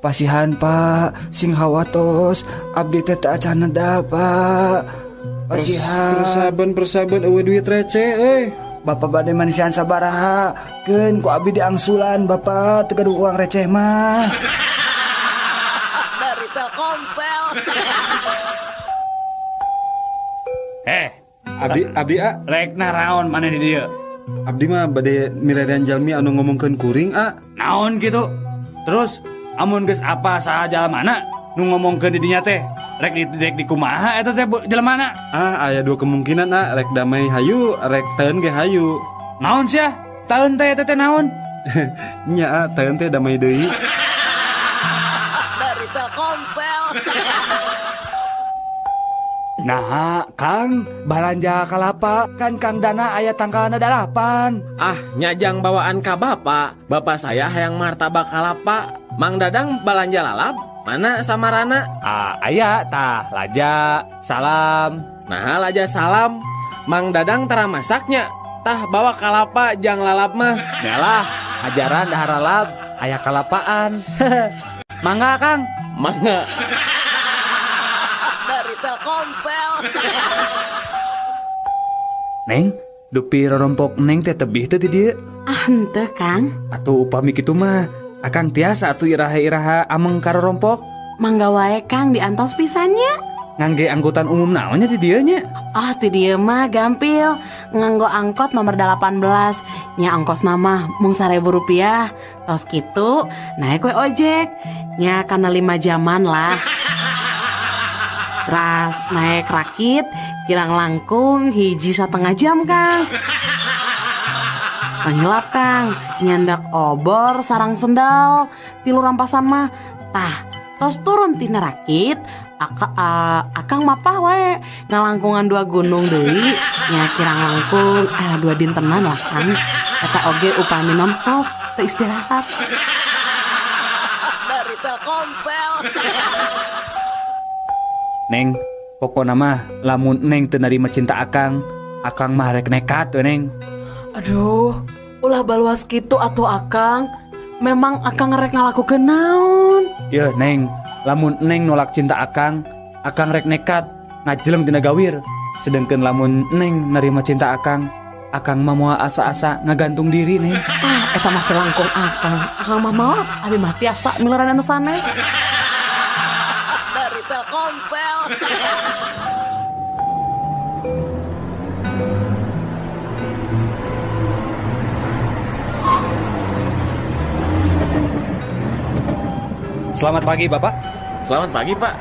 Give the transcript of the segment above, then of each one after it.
Pasihan Pak, sing hawatos abdi teh teu acan neda Pak. Pasihan. Persaban eueuh duit receh Bapak bade manisian sabaraha? Keun ku abdi diangsulan Bapak teu gaduh uang receh mah. Dari Telkomsel. Abdi Rek naraon mana di dieu? Abdi mah bade miredan jalmi anu ngomongkeun kuring Naon gitu? Terus amun geus apa saha jalemana nu ngomongkeun di dinya teh? Rek di kumaha eta teh jalemana? Aya dua kemungkinan rek damai hayu, rek teun ge hayu. Naon sia? Taeun teh eta teh naon? Nya teun teh damai deui. Dari Telkomsel. Nah, Kang, balanja kalapa kan Kang Dana aya tangkalna 8. Nyajang bawaan ka bapak. Bapak saya hayang martabak kalapa. Mang Dadang balanja lalap. Mana samarana? Aya tah laja, salam. Nah, laja salam. Mang Dadang tara masaknya. Tah bawa kalapa jang lalap mah. Yalah, ajaran dahar lalap aya kalapaan. Mangga Kang. Mangga. Dari Telkomsel. Neng, dupi rorompok Neng teh tebih teh di dieu. Henteu Kang. Atuh upami kitu mah, akang tiasa atuh iraha-iraha ameng ka rorompok. Mangga wae Kang diantos pisannya. Ngangge angkutan umum naonnya di dieu nya? Ti dieu mah gampil. Nganggo angkot nomor 18. Nya ongkos nama mung Rp1.000. Tos kitu naik we ojek. Nya kana 5 jaman lah. Ras naik rakit kirang langkung 1,5 jam Kang. Panghilap Kang, nyandak obor sarang sendal, 3 rampasan mah. Tah, tos turun tina rakit, akang mapah wae ngalangkungan 2 gunung deui, nya kirang langkung 2 dintenan lah Kang. Eta oge upami nonstop teu istirahat. Dari Telkomsel. Neng, pokona mah lamun Neng teu narima cinta akang mah rek nekat we Neng. Aduh, ulah baluas kitu atuh Akang. Memang Akang rek ngalakukeun naon? Yeuh Neng, lamun Neng nolak cinta akang rek nekat ngajelem tina gawir. Sedengkeun lamun Neng narima cinta akang mah moal asa-asa ngagantung diri Neng. Eta mah kelangkung Akang. Akang mah maot abi mah tiasa mileran anu sanes. Dari Telkomsel. Selamat pagi Bapak. Selamat pagi Pak.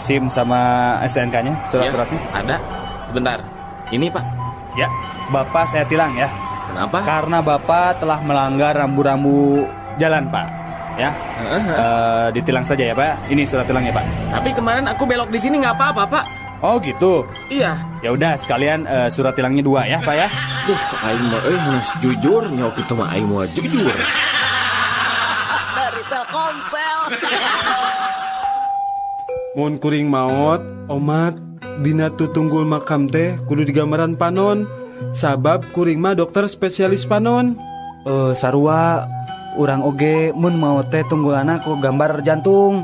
SIM sama STNK-nya, surat-suratnya? Ya, ada. Sebentar. Ini Pak. Ya, Bapak saya tilang ya. Kenapa? Karena Bapak telah melanggar rambu-rambu jalan Pak. Ya, ditilang saja ya Pak. Ini surat tilangnya Pak. Tapi kemarin aku belok di sini nggak apa-apa Pak. Oh gitu. Iya. Ya udah sekalian surat tilangnya 2 ya Pak ya. Duh, aing mah harus jujur, nyok itu mah aing mah jujur. Dari Telkomsel. Mun kuring maot omat dina tutunggul makam teh kudu digambaran panon. Sabab kuring mah dokter spesialis panon. Sarua urang oge mun mau teh tunggulana ku gambar jantung.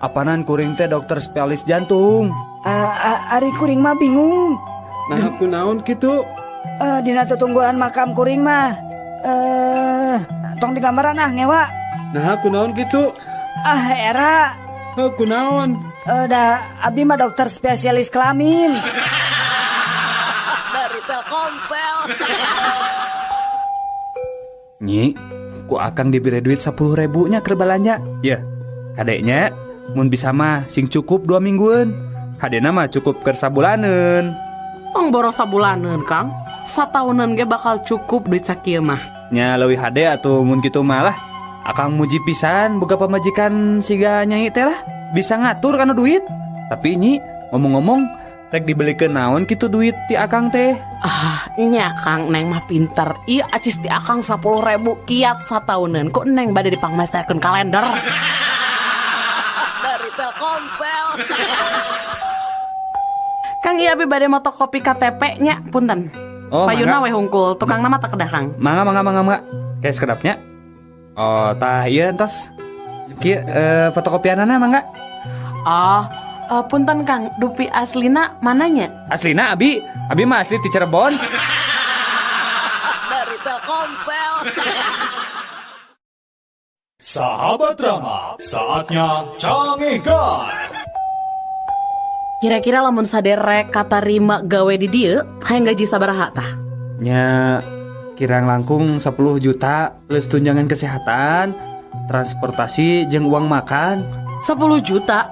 Apanan kuring teh dokter spesialis jantung. Ari kuring mah bingung. Nah aku naon kitu? Dina tutunggulan makam kuring mah tong digambaran ngewa. Nah aku naon kitu? Era Aku naon? abdi mah dokter spesialis kelamin. Dari Telkomsel. Nyi, ku akan diberi duit 10.000 nya keur balanja. Ya, hadenya mun bisa mah sing cukup 2 mingguan. Hadena mah cukup keur sabulaneun. Tong boros sabulaneun Kang. Satauneun ge bakal cukup duit sakieu mah. Nya leuwih hade atuh mun kitu mah lah. Akang muji pisan boga pamajikan siga Nyai teh lah. Bisa ngatur kana duit. Tapi Nyi, ngomong-ngomong rek dibelikeun naon kitu duit ti akang teh? Nya Kang Neng mah pinter. Ieu acis ti akang 10.000 kiat satauneun. Kok Neng bade dipangmestekeun kalender? Dari Telkomsel. Kang ieu abi bade motokopi KTP nya punten. Oh, Payuna mangga. we hungkul, tukang nama tak kedah Kang. Mangga. Kayak sekedapnya. Oh, tah ieu entos. Kieu fotokopianana mangga? Oh, punten Kang, dupi aslina mananya? Aslina Abi mah asli ti Cirebon. Dari Telkomsel. Sahabat drama, saatnya cangehkan. Kira-kira lamun saderek katarima gawe di dieu, hayang gaji sabaraha tah? Nya kirang langkung 10 juta plus tunjangan kesehatan, transportasi jeung uang makan. 10 juta.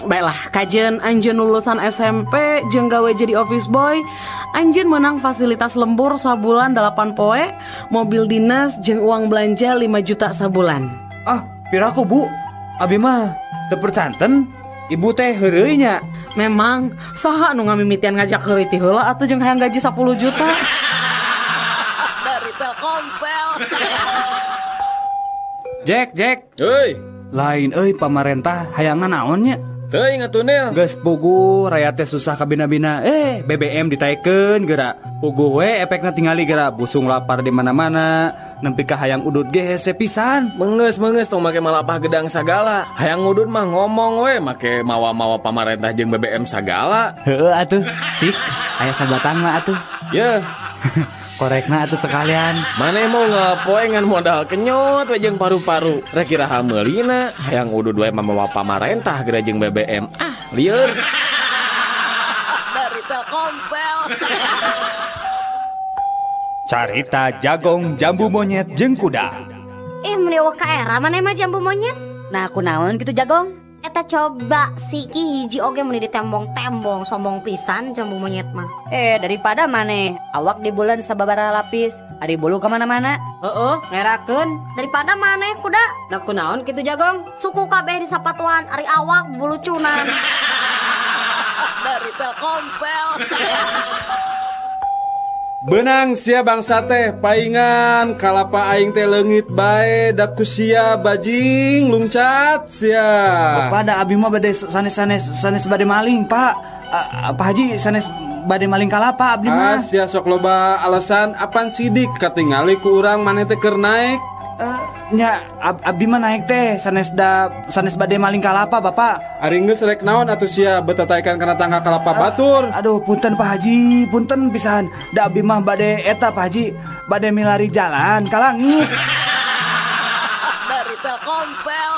Baiklah, kajen anjeun lulusan SMP jeung gawe jadi office boy, anjeun menang fasilitas lembur sabulan 8 poe, mobil dinas jeung uang belanja 5 juta sabulan. Ah, piraku Bu. Abi mah teu percanten. Ibu teh heureuy nya. Memang saha nu ngamimitian ngajak heureuy ti heula atuh jeung hayang gaji 10 juta. Dari Telkomsel. Jack. Hei, Lain euy pamarentah hayangna naonnya? teuing atuh Geus puguh rakyat teh susah kabina-bina. BBM ditaikeun geura. Puguh we efekna tingali geura busung lapar di mana-mana. Nempi ka hayang udud ge hese pisan. Menges tong make malapah gedang sagala. Hayang ngudud mah ngomong we make mawa-mawa pamarentah jeung BBM sagala. Heueuh atuh, cik. Aya sabatang mah atuh. Ya, Korekna atuh sekalian. maneh mau ngapoe ngan modal kenyot we jeung paru-paru. Rek kiraha meulina hayang udud we mamawa pamarentah geura jeung BBM. Ah, lieur. Dari Telkomsel. Carita Jagong Jambu Monyet jeung Kuda. Meniwa ka era mana mah jambu monyet? Nah kunaon gitu Jagong? Eta coba si ki hiji oge meni ditembong-tembong sombong pisan jambu monyet mah. Daripada maneh awak di bulan sababaraha lapis, ari bulu kemana-mana. Ngerakeun. Daripada maneh kuda Nah kunaon gitu Jagong? suku kabeh di sapatuan ari awak bulu cunan. Dari Telkomsel. Benang sia bangsa teh paingan kalapa aing teh leungit bae da kusia bajing lungcat sia. Pada abi mah bade sanes bade maling, Pak. Pak Haji sanes bade maling kalapa abdi mah. Sia sok loba alasan apan sidik katingali ku urang maneh teh keur naik. Nya abdi mah naik teh sanes bade maling kalapa, Bapak. Ari geus rek naon atuh sia betataekan kana tangga kalapa batur. Aduh, punten Pak Haji, punten pisan. Da abdi mah bade eta Pak Haji, bade milari jalan ka langit. Dari Telkomsel.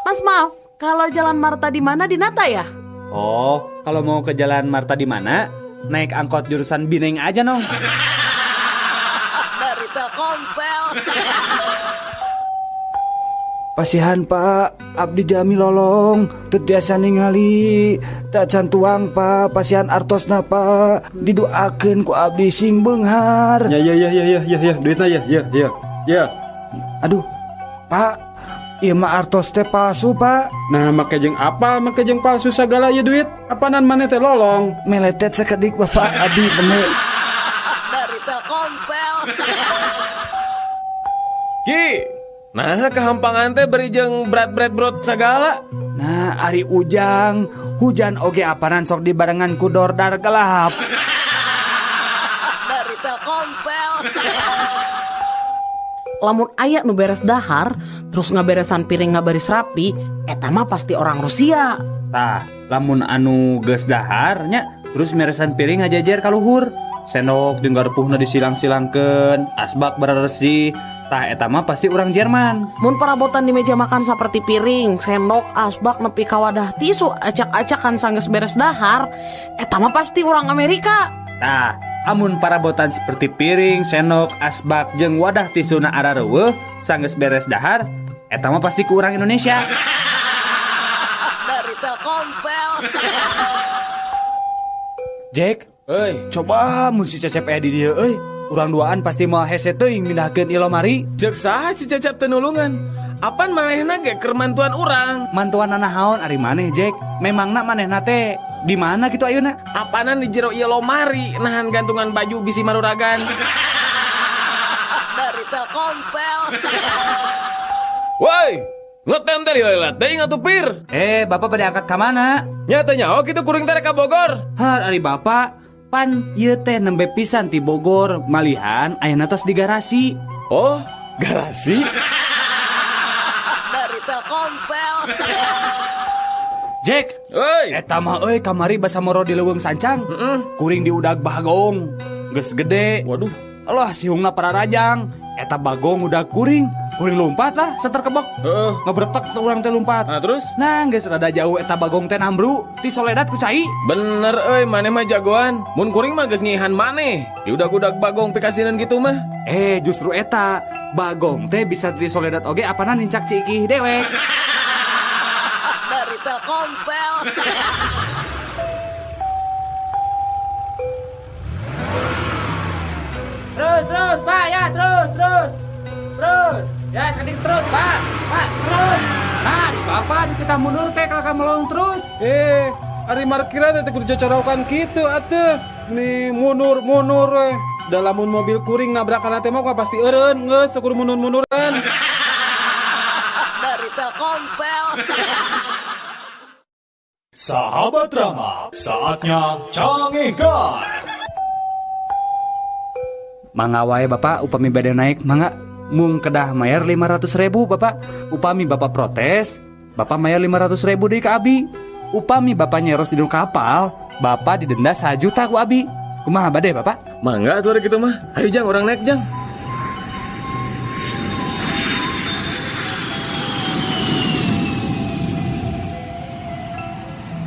Mas maaf, kalau jalan Marta di mana di Nata ya? Oh, kalau mau ke Jalan Marta di mana? Naik angkot jurusan Bineng aja, Nong. Dari Telkomsel. Pasihan Pak, abdi jami lolong, teu tiasa ningali, tak cantuang Pak, pasihan artosna Pak, didoakeun ku abdi sing beunghar. Ya duitna ya. Aduh, Pak, ieu mah artos teh palsu Pak, Nah make jeung apal make jeung palsu sagala ya duit. Apanan maneh teh lolong. meletet sakedik Bapak, abdi bener. Dari Telkomsel. Ki, nah kehampangan teh beri jeung berat sagala. Nah, ari ujang, hujan oge apanan sok dibarengan ku dordar gelap. Dari Telkomsel. Lamun aya nu beres dahar, terus ngaberesan piring ngabaris rapi, eta mah pasti orang Rusia. Tah, lamun anu geus daharnya, terus meresan piring ngajajar ka luhur. Sendok jeung garpuhna disilang-silangkeun, asbak bararesi. Tah eta mah pasti orang Jerman. Mun perabotan di meja makan seperti piring, sendok, asbak, nepi ka wadah tisu, acak-acakan sanggeus beres dahar, eta mah pasti orang Amerika. Tah, amun parabotan seperti piring, sendok, asbak jeung wadah tisuna arareueuh sanggeus beres dahar, eta mah pasti ku urang Indonesia. Dari Telkomsel. Jack, Euy, coba mun si Cecep aya di dieu euy. Urang duaan pasti moal hese teuing mindahkeun ilomari. cek saha si Cecep teu nulungan. Apan manehna ge keur mantuan urang. Mantuan naon ari maneh, Jack? Memangna manehna teh di mana kitu ayeuna? Apanan di jero ieu lomari nahan gantungan baju bisi maruragan. Dari Telkomsel. Woi, ngetem teh lihat teuing atuh pir. Bapak pada angkat ka mana? Nyata nyaho kitu kuring teh ka Bogor. Har ari bapak, pan ieu teh nembe pisan ti Bogor, malihan ayeuna tos di garasi. Oh, garasi. teu komsel. Jack, Oi. eta mah euy kamari basa moro di leuweung sancang. Kuring di udag bagong. Geus gede. Waduh. Allah sihungna pararajang. Eta bagong udah kuring. Kuring lompat lah seterkebok. Heeh. Ngebretek tuh urang teh lompat. Nah terus? Nah, geus rada jauh eta bagong teh nambru ti Soledad ku cai. Bener maneh mah jagoan. Mun kuring mah geus nyihan maneh. Di udag-udag bagong pikasinan gitu mah. Justru eta bagong teh bisa ti Soledad oge apana nincak cikih dewek. Dari teu komsel. Terus, Pak, ya, terus. Ya, sekali terus, Pak, terus. Nah, di Bapak kita mundur teh kalau melong terus. Ari markiran teh kudu cocorokan kitu atuh. Nih mundur we. Da lamun mobil kuring nabrakan teh mah pasti eureun geus kudu mundur-munduran. Dari teu komsel. Sahabat drama, saatnya cangihkan. Mangga wae Bapak, upami bade naik, mangga. Mung kedah mayar 500.000 Bapak. Upami Bapak protes, Bapak mayar 500.000 deui ka Abi. Upami Bapak nyeros di kapal, Bapak didenda 1 juta ku Abi. Kumaha bade Bapak? Mangga atuh gitu mah. Ayo Jang, orang naik Jang.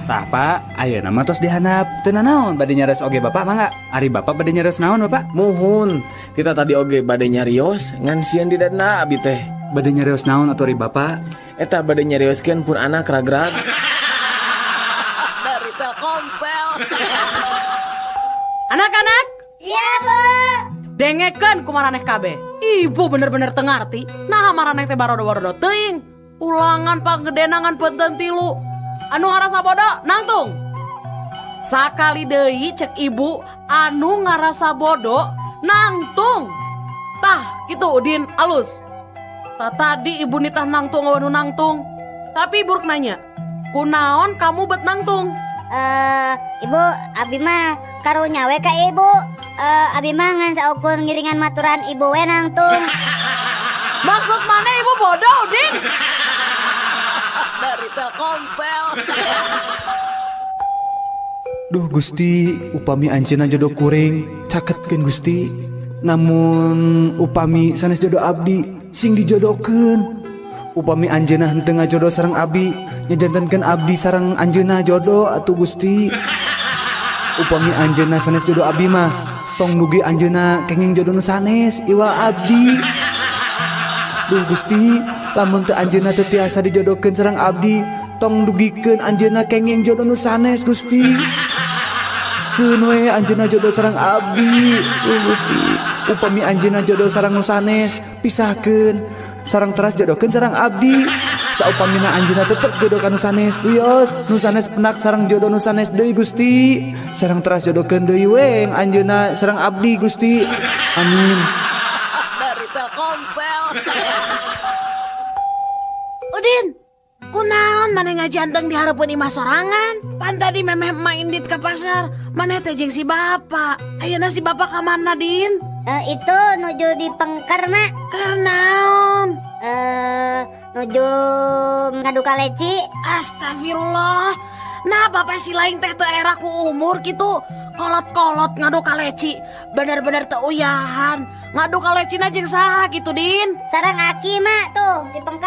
Tah Pak, ayeuna mah tos dihandap. Teu naon bade nyares oge Bapak mangga. Ari Bapak bade nyares naon Bapak? Muhun. Kita tadi oge bade nyarios ngan sieun di dana abi teh. Bade nyares naon atuh ari Bapak? Eta bade nyarioskeun pun anak ragrag. Dari teu komsel. Anak-anak, Iya, Bu. dengekeun ku maraneh kabeh. Ibu bener-bener teu ngarti. Nah maraneh teh barodo-barodo teuing. Ulangan panggedenangan peunteuan 3. Anu ngarasa bodoh nangtung. Sakali deui cek ibu anu ngarasa bodoh nangtung. Tah gitu Udin alus. Tah tadi ibu nitah nangtung anu nangtung. Tapi buruk nanya, kunaon kamu bet nangtung? Ibu, abi mah karunya we ka ibu. Abi mah ngan saukur ngiringan maturan ibu we nangtung. Maksud mana ibu bodoh Udin? Dari teu komsel. Duh Gusti, upami anjeunna jodoh kuring, caketkeun Gusti. Namun upami sanes jodoh abdi, sing dijodohkeun. Upami anjeunna henteu ngajodoh sareng abdi, nyajantenkeun abdi sareng anjeunna jodoh atuh Gusti. Upami anjeunna sanes jodoh abdi mah, tong nugi anjeunna kenging jodoh nu sanes iwa abdi. Duh Gusti, lamun teu anjeunna teu tiasa dijodohkeun sareng abdi, tong dugikeun anjeunna kenging jodoh nu sanes Gusti. Keun we anjeunna jodoh sareng abdi. Gusti, upami anjeunna jodoh sareng nu sanes, pisahkeun sareng teras jodohkeun sareng abdi. Saupamina anjeunna tetep jodoh ka nu sanes, wios nu sanes penak sareng jodoh nu sanes deui Gusti. Sareng teras jodohkeun deui we anjeunna sareng abdi Gusti. Amin. Dari teu komsel. Udin, kunaon maneh ngajanteng di hareupeun imah sorangan? Pan tadi memeh main dit ka pasar, maneh teh jeung si bapak. Ayeuna si bapak ka mana, Din? Itu nuju di pengker, Mak. Keur naon? Nuju ngadu kaleci. Astagfirullah. Nah, bapak si lain teh teu era ku umur kitu. Kolot-kolot ngadu kaleci. Bener-bener teu uyahan. Ngadu kalecina jeung saha kitu, Din? Sarang Aki, Mak, tuh di pengker